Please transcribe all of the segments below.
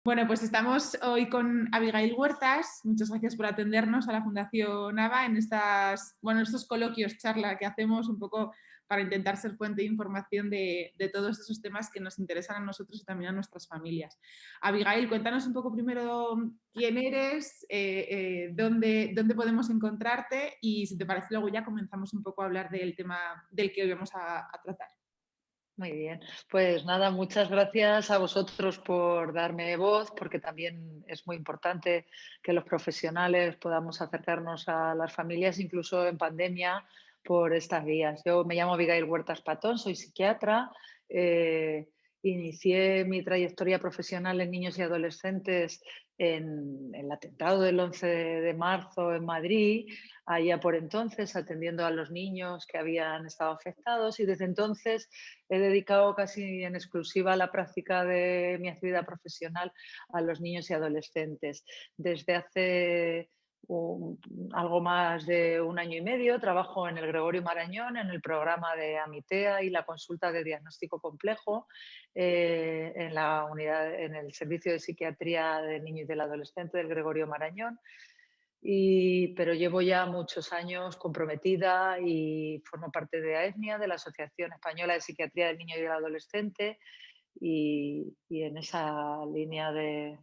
Bueno, pues estamos hoy con Abigail Huertas. Muchas gracias por atendernos a la Fundación ABA en estos coloquios, charla que hacemos un poco para intentar ser fuente de información de todos esos temas que nos interesan a nosotros y también a nuestras familias. Abigail, cuéntanos un poco primero quién eres, dónde podemos encontrarte y si te parece luego ya comenzamos un poco a hablar del tema del que hoy vamos a tratar. Muy bien, pues nada, muchas gracias a vosotros por darme voz, porque también es muy importante que los profesionales podamos acercarnos a las familias, incluso en pandemia, por estas vías. Yo me llamo Abigail Huertas Patón, soy psiquiatra. eh, Inicié mi trayectoria profesional en niños y adolescentes en el atentado del 11 de marzo en Madrid, allá por entonces atendiendo a los niños que habían estado afectados, y desde entonces he dedicado casi en exclusiva la práctica de mi actividad profesional a los niños y adolescentes. Desde hace un- algo más de un año y medio trabajo en el Gregorio Marañón, en el programa de Amitea y la consulta de diagnóstico complejo, en la unidad, en el servicio de psiquiatría del niño y del adolescente del Gregorio Marañón. Pero llevo ya muchos años comprometida y formo parte de AESNIA, de la Asociación Española de Psiquiatría del Niño y del Adolescente, y en esa línea de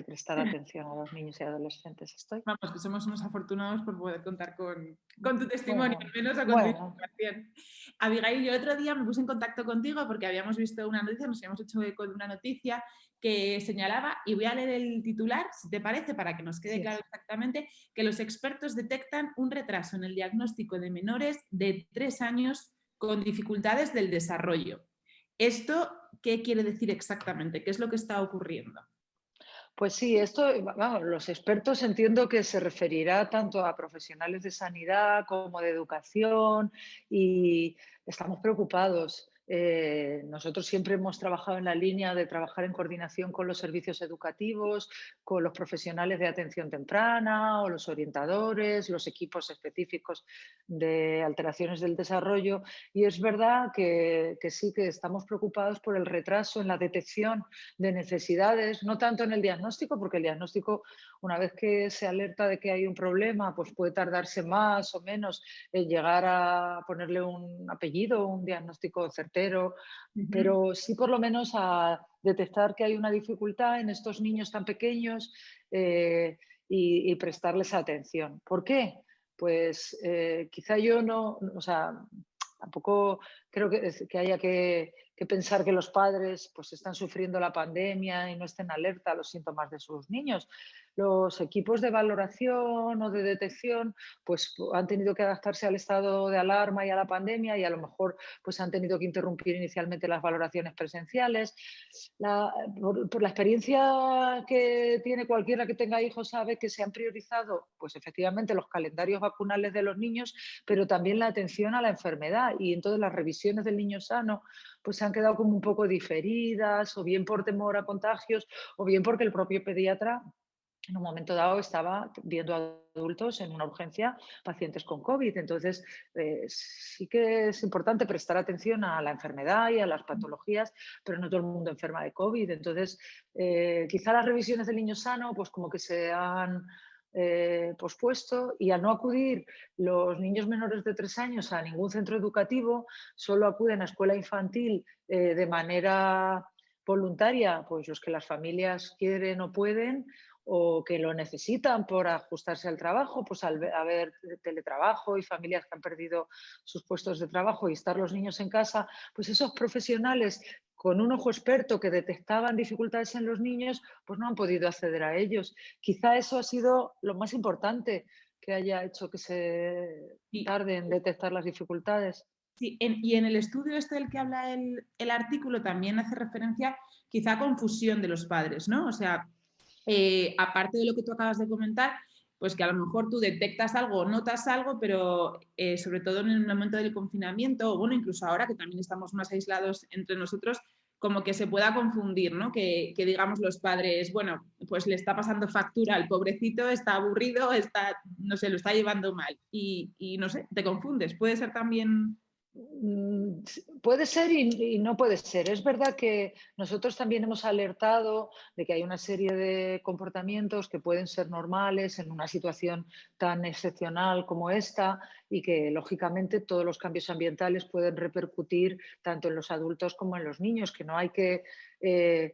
prestar atención a los niños y adolescentes estoy. Vamos, que somos unos afortunados por poder contar con tu testimonio, al Bueno, menos, o con tu bueno, información. Abigail, yo otro día me puse en contacto contigo porque habíamos visto una noticia, nos habíamos hecho eco de una noticia que señalaba, y voy a leer el titular, si te parece, para que nos quede sí. claro exactamente, que los expertos detectan un retraso en el diagnóstico de menores de 3 años con dificultades del desarrollo. ¿Esto qué quiere decir exactamente? ¿Qué es lo que está ocurriendo? Pues sí, esto, vamos, los expertos entiendo que se referirá tanto a profesionales de sanidad como de educación, y estamos preocupados. Nosotros siempre hemos trabajado en la línea de trabajar en coordinación con los servicios educativos, con los profesionales de atención temprana o los orientadores, los equipos específicos de alteraciones del desarrollo, y es verdad que sí que estamos preocupados por el retraso en la detección de necesidades, no tanto en el diagnóstico, porque el diagnóstico, una vez que se alerta de que hay un problema, pues puede tardarse más o menos en llegar a ponerle un apellido, un diagnóstico certero, Ujú. pero sí por lo menos a detectar que hay una dificultad en estos niños tan pequeños, y prestarles atención. ¿Por qué? Pues quizá yo no, o sea, tampoco creo que haya que pensar que los padres pues, están sufriendo la pandemia y no estén alerta a los síntomas de sus niños. Los equipos de valoración o de detección pues, han tenido que adaptarse al estado de alarma y a la pandemia, y a lo mejor pues, han tenido que interrumpir inicialmente las valoraciones presenciales. Por la experiencia que tiene cualquiera que tenga hijos, sabe que se han priorizado pues, efectivamente los calendarios vacunales de los niños, pero también la atención a la enfermedad, y entonces las revisiones del niño sano pues se han quedado como un poco diferidas, o bien por temor a contagios, o bien porque el propio pediatra en un momento dado estaba viendo a adultos en una urgencia pacientes con COVID. Entonces, sí que es importante prestar atención a la enfermedad y a las patologías, pero no todo el mundo enferma de COVID. Entonces, quizá las revisiones del niño sano, pues como que se han pospuesto, y al no acudir los niños menores de 3 años a ningún centro educativo, solo acuden a escuela infantil de manera voluntaria, pues los que las familias quieren o pueden, o que lo necesitan por ajustarse al trabajo, pues al haber teletrabajo y familias que han perdido sus puestos de trabajo y estar los niños en casa, pues esos profesionales con un ojo experto que detectaban dificultades en los niños, pues no han podido acceder a ellos. Quizá eso ha sido lo más importante que haya hecho que se Y tarde en detectar las dificultades. sí, y en el estudio este del que habla el artículo también hace referencia quizá a confusión de los padres, ¿no? O sea, aparte de lo que tú acabas de comentar, pues que a lo mejor tú detectas algo o notas algo, pero sobre todo en el momento del confinamiento, o bueno, incluso ahora que también estamos más aislados entre nosotros, como que se pueda confundir, ¿no? Que digamos los padres, bueno, pues le está pasando factura al pobrecito, está aburrido, está, no sé, lo está llevando mal y no sé, te confundes. Puede ser también... Puede ser y no puede ser. Es verdad que nosotros también hemos alertado de que hay una serie de comportamientos que pueden ser normales en una situación tan excepcional como esta y que, lógicamente, todos los cambios ambientales pueden repercutir tanto en los adultos como en los niños, que no hay que eh,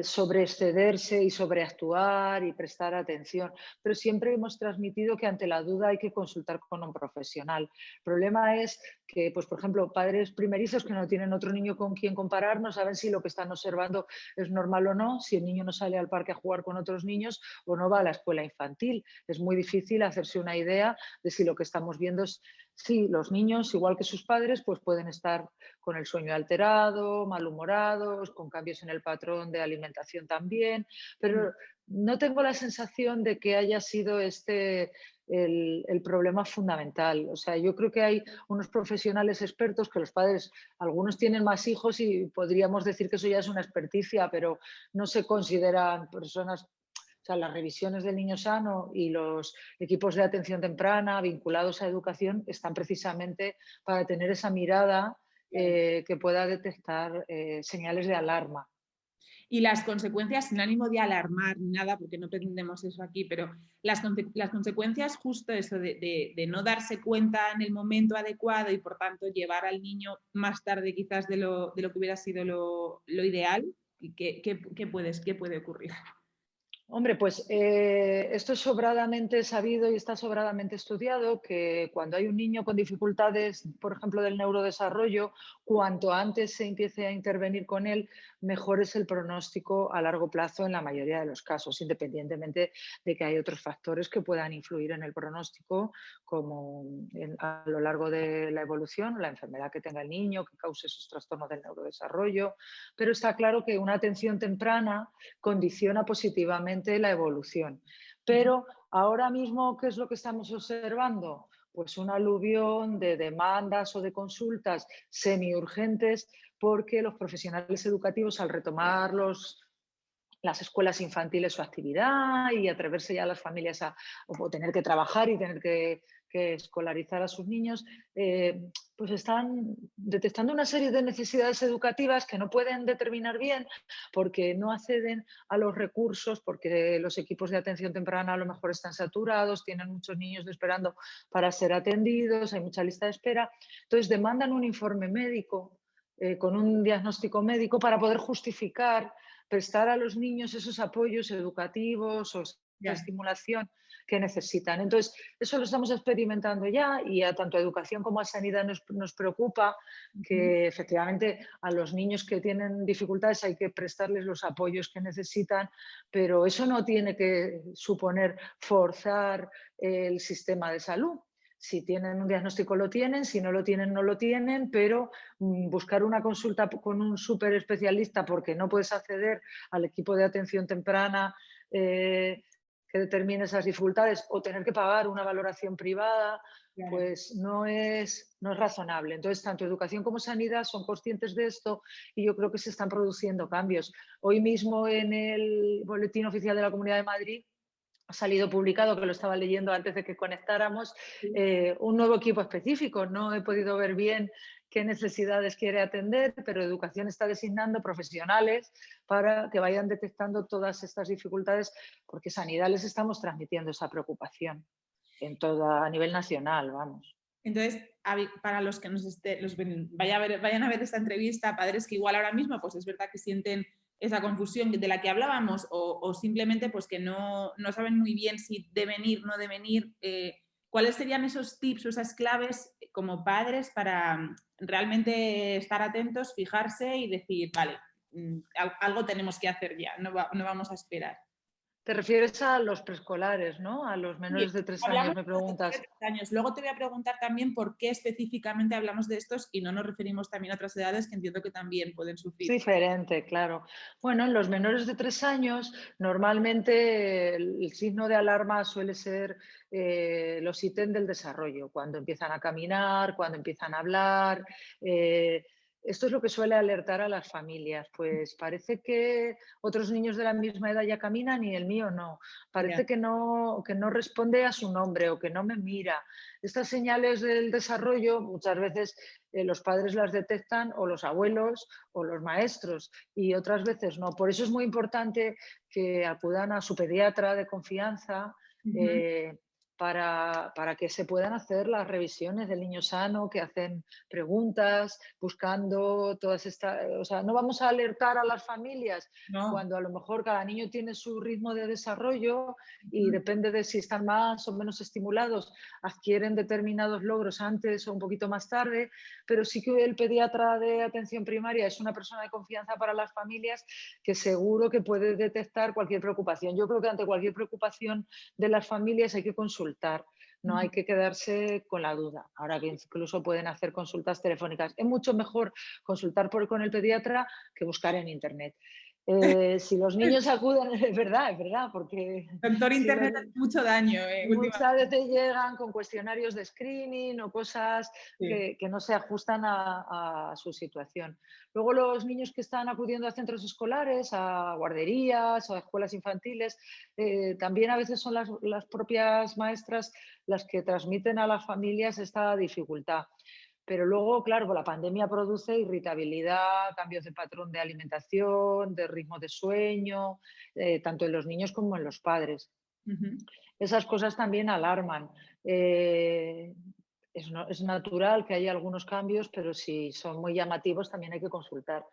sobreexcederse y sobreactuar y prestar atención. Pero siempre hemos transmitido que ante la duda hay que consultar con un profesional. El problema es que, pues, por ejemplo, padres primerizos que no tienen otro niño con quien comparar, no saben si lo que están observando es normal o no, si el niño no sale al parque a jugar con otros niños o no va a la escuela infantil. Es muy difícil hacerse una idea de si lo que estamos viendo es, sí, los niños, igual que sus padres, pues pueden estar con el sueño alterado, malhumorados, con cambios en el patrón de alimentación también, pero no tengo la sensación de que haya sido este el problema fundamental. O sea, yo creo que hay unos profesionales expertos que los padres, algunos tienen más hijos y podríamos decir que eso ya es una experticia, pero no se consideran personas. O sea, las revisiones del niño sano y los equipos de atención temprana vinculados a educación están precisamente para tener esa mirada que pueda detectar señales de alarma. Y las consecuencias, sin ánimo de alarmar ni nada, porque no pretendemos eso aquí, pero las consecuencias justo eso de no darse cuenta en el momento adecuado y por tanto llevar al niño más tarde quizás de lo que hubiera sido lo ideal, ¿qué puede ocurrir? Hombre, pues esto es sobradamente sabido y está sobradamente estudiado que cuando hay un niño con dificultades, por ejemplo, del neurodesarrollo, cuanto antes se empiece a intervenir con él, mejor es el pronóstico a largo plazo en la mayoría de los casos, independientemente de que hay otros factores que puedan influir en el pronóstico, como a lo largo de la evolución, la enfermedad que tenga el niño, que cause esos trastornos del neurodesarrollo. Pero está claro que una atención temprana condiciona positivamente la evolución. Pero ahora mismo, ¿qué es lo que estamos observando? Pues un aluvión de demandas o de consultas semiurgentes porque los profesionales educativos, al retomar las escuelas infantiles su actividad y atreverse ya a las familias o tener que trabajar y tener que escolarizar a sus niños, pues están detectando una serie de necesidades educativas que no pueden determinar bien porque no acceden a los recursos, porque los equipos de atención temprana a lo mejor están saturados, tienen muchos niños esperando para ser atendidos, hay mucha lista de espera. Entonces demandan un informe médico con un diagnóstico médico para poder justificar prestar a los niños esos apoyos educativos o esa Ya. estimulación que necesitan. Entonces, eso lo estamos experimentando ya y a tanto a educación como a sanidad nos preocupa Ujú. que efectivamente a los niños que tienen dificultades hay que prestarles los apoyos que necesitan, pero eso no tiene que suponer forzar el sistema de salud. Si tienen un diagnóstico lo tienen, si no lo tienen no lo tienen, pero buscar una consulta con un súper especialista porque no puedes acceder al equipo de atención temprana que determine esas dificultades o tener que pagar una valoración privada, Claro. pues no es razonable. Entonces, tanto educación como sanidad son conscientes de esto y yo creo que se están produciendo cambios. Hoy mismo en el Boletín Oficial de la Comunidad de Madrid ha salido publicado, que lo estaba leyendo antes de que conectáramos, Sí. un nuevo equipo específico. No he podido ver bien qué necesidades quiere atender, pero Educación está designando profesionales para que vayan detectando todas estas dificultades, porque Sanidad les estamos transmitiendo esa preocupación a nivel nacional, vamos. Entonces, para los que vayan a ver esta entrevista, padres que igual ahora mismo, pues es verdad que sienten esa confusión de la que hablábamos o simplemente pues que no saben muy bien si deben ir, no deben ir, ¿cuáles serían esos tips o esas claves como padres para realmente estar atentos, fijarse y decir, vale, algo tenemos que hacer ya, no vamos a esperar? Te refieres a los preescolares, ¿no? A los Sí, menores de 3 años, hablamos me de los de preguntas. 3 años. Luego te voy a preguntar también por qué específicamente hablamos de estos y no nos referimos también a otras edades que entiendo que también pueden Es sufrir. diferente, claro. Bueno, en los menores de 3 años, normalmente el signo de alarma suele ser los ítems del desarrollo, cuando empiezan a caminar, cuando empiezan a hablar. esto es lo que suele alertar a las familias, pues parece que otros niños de la misma edad ya caminan y el mío no. Ya, Parece que no responde a su nombre o que no me mira. Estas señales del desarrollo muchas veces los padres las detectan o los abuelos o los maestros y otras veces no. Por eso es muy importante que acudan a su pediatra de confianza. ujú, eh, para que se puedan hacer las revisiones del niño sano, que hacen preguntas, buscando todas estas, o sea, no vamos a alertar a las familias no, cuando a lo mejor cada niño tiene su ritmo de desarrollo y ujú, depende de si están más o menos estimulados, adquieren determinados logros antes o un poquito más tarde, pero sí que el pediatra de atención primaria es una persona de confianza para las familias que seguro que puede detectar cualquier preocupación. Yo creo que ante cualquier preocupación de las familias hay que consultar, no hay ujú. que quedarse con la duda. Ahora que incluso pueden hacer consultas telefónicas. Es mucho mejor consultar con el pediatra que buscar en Internet. Si los niños acuden, es verdad, porque Doctor si los, Internet hace mucho daño muchas últimamente. veces llegan con cuestionarios de screening o cosas Sí. que no se ajustan a su situación. Luego los niños que están acudiendo a centros escolares, a guarderías o a escuelas infantiles, también a veces son las propias maestras las que transmiten a las familias esta dificultad. Pero luego, claro, pues la pandemia produce irritabilidad, cambios de patrón de alimentación, de ritmo de sueño, tanto en los niños como en los padres. Ujú. Esas cosas también alarman. Eh, es natural que haya algunos cambios, pero si son muy llamativos también hay que consultar.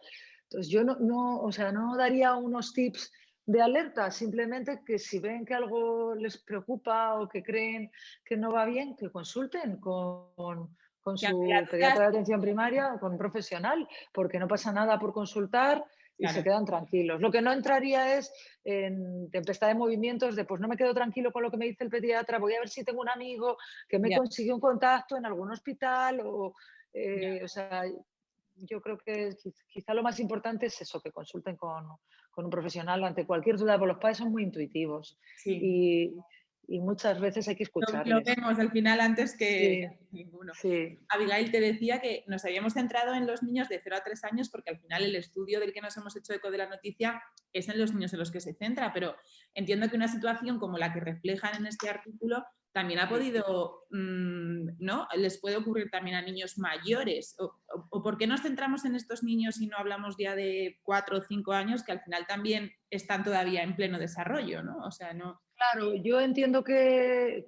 Entonces yo o sea, no daría unos tips de alerta, simplemente que si ven que algo les preocupa o que creen que no va bien, que consulten con Que ante la su duda, pediatra de atención primaria o con un profesional, porque no pasa nada por consultar y se claro, quedan tranquilos. Lo que no entraría es en tempestad de movimientos de pues no me quedo tranquilo con lo que me dice el pediatra, voy a ver si tengo un amigo que me ya, consigue un contacto en algún hospital ya. o sea, yo creo que quizá lo más importante es eso, que consulten con un profesional ante cualquier duda, porque los padres son muy intuitivos Sí. y, y muchas veces hay que Lo escucharles. vemos al final antes que Sí, ninguno. sí, Abigail te decía que nos habíamos centrado en los niños de 0 a 3 años porque al final el estudio del que nos hemos hecho eco de la noticia es en los niños en los que se centra, pero entiendo que una situación como la que reflejan en este artículo también ha sí. podido, ¿no? Les puede ocurrir también a niños mayores. O por qué nos centramos en estos niños y no hablamos ya de 4 o 5 años que al final también están todavía en pleno desarrollo, ¿no? O sea, no. Claro, yo entiendo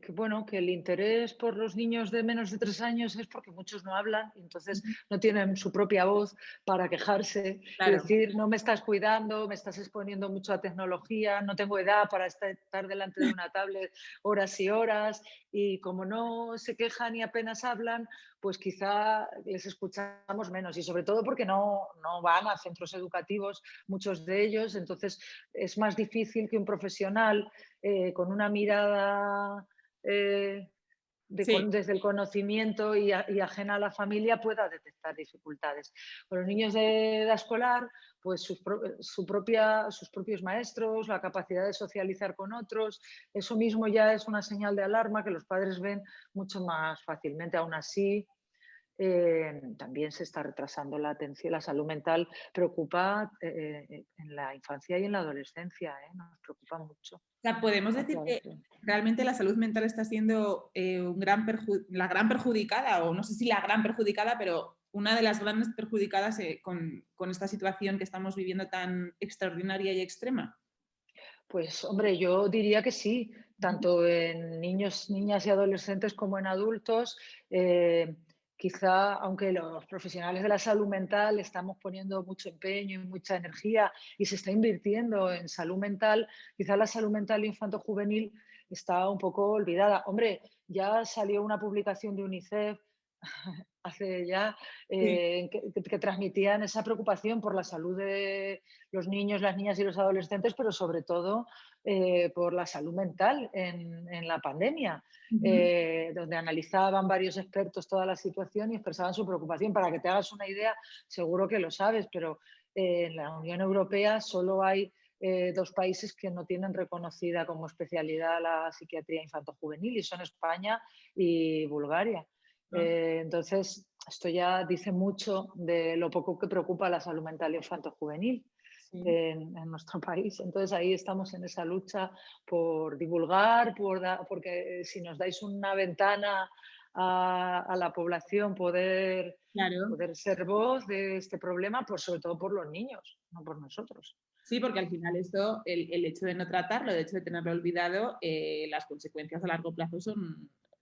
bueno, que el interés por los niños de menos de 3 años es porque muchos no hablan y entonces no tienen su propia voz para quejarse y Claro, decir, no me estás cuidando, me estás exponiendo mucho a tecnología, no tengo edad para estar delante de una tablet horas y horas y como no se quejan y apenas hablan, pues quizá les escuchamos menos y sobre todo porque no van a centros educativos, muchos de ellos, entonces es más difícil que un profesional con una mirada sí. desde el conocimiento y ajena a la familia pueda detectar dificultades. Con los niños de edad escolar, pues sus propios maestros, la capacidad de socializar con otros, eso mismo ya es una señal de alarma que los padres ven mucho más fácilmente. Aún así, también se está retrasando la atención, la salud mental preocupa en la infancia y en la adolescencia, nos preocupa mucho. O sea, podemos Está decir claro, que sí. realmente la salud mental está siendo la gran perjudicada, o no sé si la gran perjudicada, pero una de las grandes perjudicadas con esta situación que estamos viviendo tan extraordinaria y extrema. Pues hombre, yo diría que sí, tanto en niños, niñas y adolescentes como en adultos. Quizá, aunque los profesionales de la salud mental estamos poniendo mucho empeño y mucha energía y se está invirtiendo en salud mental, quizá la salud mental infanto-juvenil está un poco olvidada. Hombre, ya salió una publicación de UNICEF hace ya Sí. que transmitían esa preocupación por la salud de los niños, las niñas y los adolescentes, pero sobre todo por la salud mental en la pandemia, Ujú. donde analizaban varios expertos toda la situación y expresaban su preocupación. Para que te hagas una idea, seguro que lo sabes, pero en la Unión Europea solo hay 2 países que no tienen reconocida como especialidad la psiquiatría infanto-juvenil y son España y Bulgaria. Entonces, esto ya dice mucho de lo poco que preocupa la salud mental infanto-juvenil Sí. en nuestro país. Entonces, ahí estamos en esa lucha por divulgar, porque si nos dais una ventana a la población, Claro. poder ser voz de este problema, pues sobre todo por los niños, no por nosotros. Sí, porque al final esto, el hecho de no tratarlo, el hecho de tenerlo olvidado, las consecuencias a largo plazo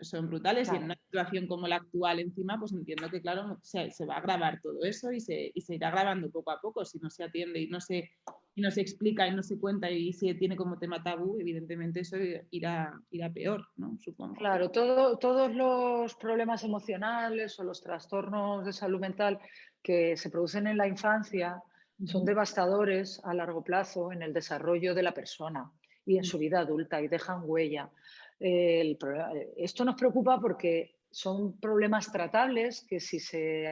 son brutales y en Claro. una situación como la actual encima, pues entiendo que claro, se va a agravar todo eso y se irá agravando poco a poco si no se atiende y no se explica y no se cuenta y se tiene como tema tabú, evidentemente eso irá peor, ¿no? Supongo. Claro, todos los problemas emocionales o los trastornos de salud mental que se producen en la infancia son Ujú. devastadores a largo plazo en el desarrollo de la persona y en su vida adulta y dejan huella. Esto nos preocupa porque son problemas tratables que si se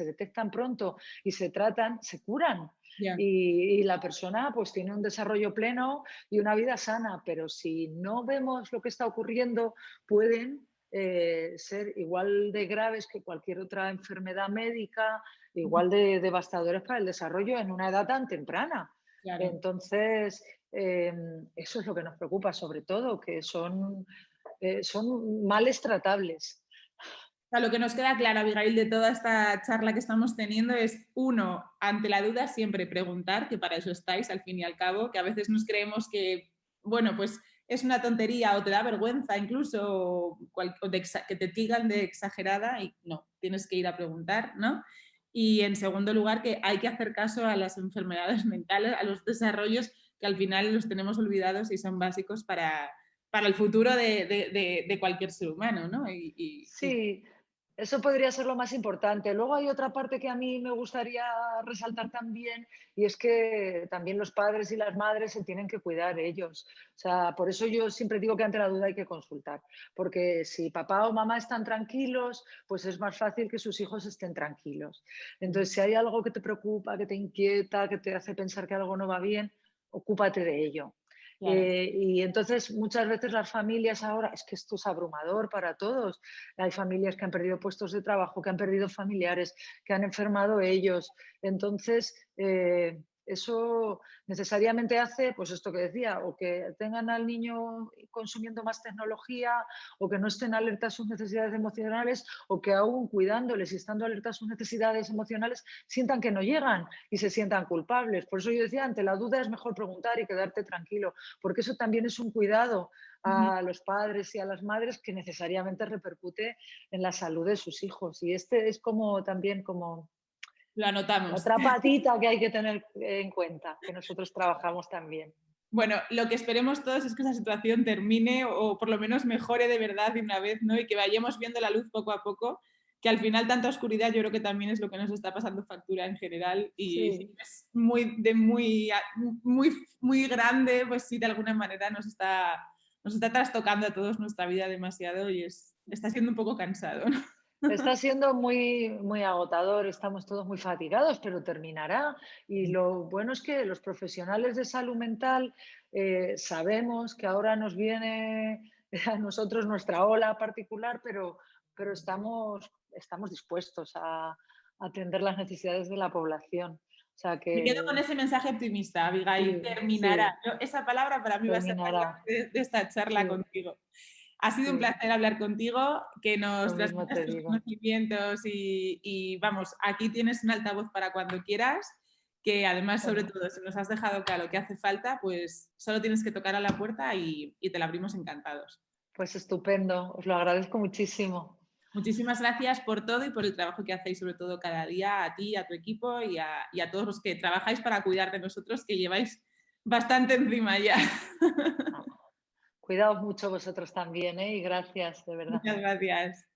detectan pronto y se tratan, se curan. Ya. Y la persona pues tiene un desarrollo pleno y una vida sana, pero si no vemos lo que está ocurriendo, pueden ser igual de graves que cualquier otra enfermedad médica, igual de devastadores para el desarrollo en una edad tan temprana. Claro. Entonces, eso es lo que nos preocupa sobre todo, que son males tratables. Sea, lo que nos queda claro, Abigail, de toda esta charla que estamos teniendo es, uno, ante la duda siempre preguntar, que para eso estáis al fin y al cabo, que a veces nos creemos que, bueno, pues es una tontería o te da vergüenza incluso, que te tildan de exagerada y no, tienes que ir a preguntar, ¿no? Y en segundo lugar, que hay que hacer caso a las enfermedades mentales, a los desarrollos que al final los tenemos olvidados y son básicos para el futuro de cualquier ser humano, ¿no? Sí, eso podría ser lo más importante. Luego hay otra parte que a mí me gustaría resaltar también, y es que también los padres y las madres se tienen que cuidar ellos. O sea, por eso yo siempre digo que ante la duda hay que consultar, porque si papá o mamá están tranquilos, pues es más fácil que sus hijos estén tranquilos. Entonces, si hay algo que te preocupa, que te inquieta, que te hace pensar que algo no va bien, ocúpate de ello. Claro. Y entonces muchas veces las familias ahora, es que esto es abrumador para todos. Hay familias que han perdido puestos de trabajo, que han perdido familiares, que han enfermado ellos. Entonces, eso necesariamente hace, pues esto que decía, o que tengan al niño consumiendo más tecnología, o que no estén alerta a sus necesidades emocionales, o que aún cuidándoles y estando alerta a sus necesidades emocionales, sientan que no llegan y se sientan culpables. Por eso yo decía, ante la duda es mejor preguntar y quedarte tranquilo, porque eso también es un cuidado a los padres y a las madres que necesariamente repercute en la salud de sus hijos. Y este es como también como Lo la anotamos. otra patita que hay que tener en cuenta, que nosotros trabajamos también. Bueno, lo que esperemos todos es que esa situación termine o por lo menos mejore de verdad de una vez, ¿no? Y que vayamos viendo la luz poco a poco, que al final tanta oscuridad yo creo que también es lo que nos está pasando factura en general y si Sí, es muy grande, pues sí, de alguna manera nos está trastocando a todos nuestra vida demasiado y está siendo un poco cansado, ¿no? está siendo muy, muy agotador, estamos todos muy fatigados, pero terminará. Y lo bueno es que los profesionales de salud mental sabemos que ahora nos viene a nosotros nuestra ola particular, pero estamos dispuestos a atender las necesidades de la población. O sea Me quedo con que ese mensaje optimista, Abigail, sí, terminará. sí, Esa palabra para mí va a ser la terminará. clave de esta charla Sí, contigo. Ha sido un sí, placer hablar contigo, que nos lo mismo transmitas te tus digo. conocimientos vamos, aquí tienes un altavoz para cuando quieras, que además, sobre Bueno, todo, si nos has dejado claro que hace falta, pues solo tienes que tocar a la puerta y te la abrimos encantados. pues estupendo, os lo agradezco muchísimo. Muchísimas gracias por todo y por el trabajo que hacéis, sobre todo cada día, a ti, a tu equipo y a todos los que trabajáis para cuidar de nosotros, que lleváis bastante encima ya. Ah, cuidaos mucho vosotros también, ¿eh? Y gracias, de verdad. Muchas gracias.